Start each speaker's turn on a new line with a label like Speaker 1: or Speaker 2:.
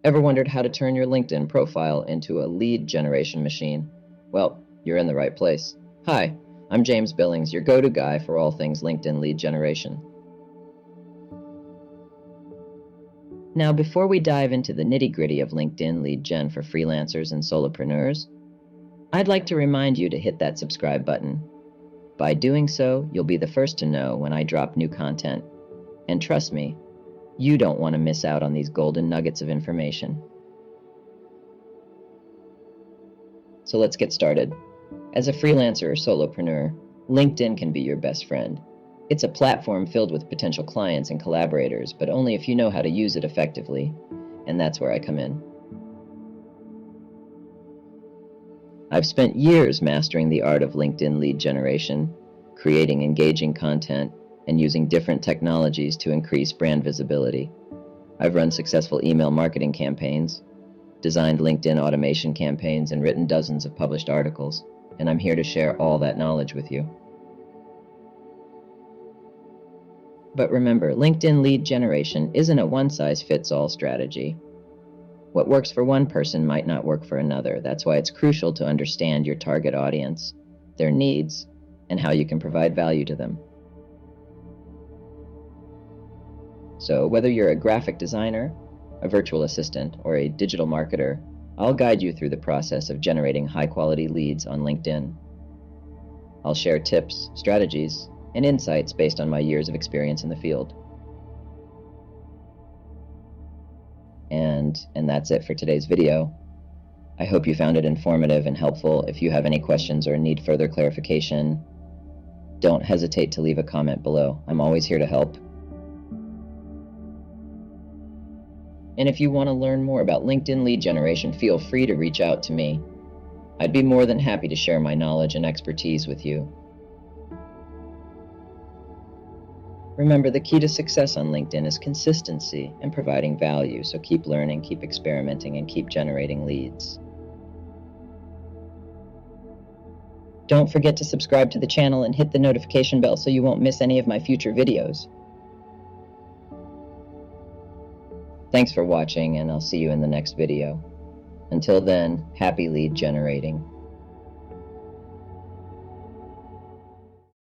Speaker 1: Ever wondered how to turn your LinkedIn profile into a lead generation machine? Well, you're in the right place. Hi, I'm James Billings, your go-to guy for all things LinkedIn lead generation. Now, before we dive into the nitty-gritty of LinkedIn lead gen for freelancers and solopreneurs, I'd like to remind you to hit that subscribe button. By doing so, you'll be the first to know when I drop new content. And trust me, you don't want to miss out on these golden nuggets of information. So let's get started. As a freelancer or solopreneur, LinkedIn can be your best friend. It's a platform filled with potential clients and collaborators, but only if you know how to use it effectively. And that's where I come in. I've spent years mastering the art of LinkedIn lead generation, creating engaging content, and using different technologies to increase brand visibility. I've run successful email marketing campaigns, designed LinkedIn automation campaigns, and written dozens of published articles, and I'm here to share all that knowledge with you. But remember, LinkedIn lead generation isn't a one-size-fits-all strategy. What works for one person might not work for another. That's why it's crucial to understand your target audience, their needs, and how you can provide value to them. So whether you're a graphic designer, a virtual assistant, or a digital marketer, I'll guide you through the process of generating high-quality leads on LinkedIn. I'll share tips, strategies, and insights based on my years of experience in the field. And that's it for today's video. I hope you found it informative and helpful. If you have any questions or need further clarification, don't hesitate to leave a comment below. I'm always here to help. And if you want to learn more about LinkedIn lead generation, feel free to reach out to me. I'd be more than happy to share my knowledge and expertise with you. Remember, the key to success on LinkedIn is consistency and providing value, so keep learning, keep experimenting, and keep generating leads. Don't forget to subscribe to the channel and hit the notification bell so you won't miss any of my future videos. Thanks for watching, and I'll see you in the next video. Until then, happy lead generating.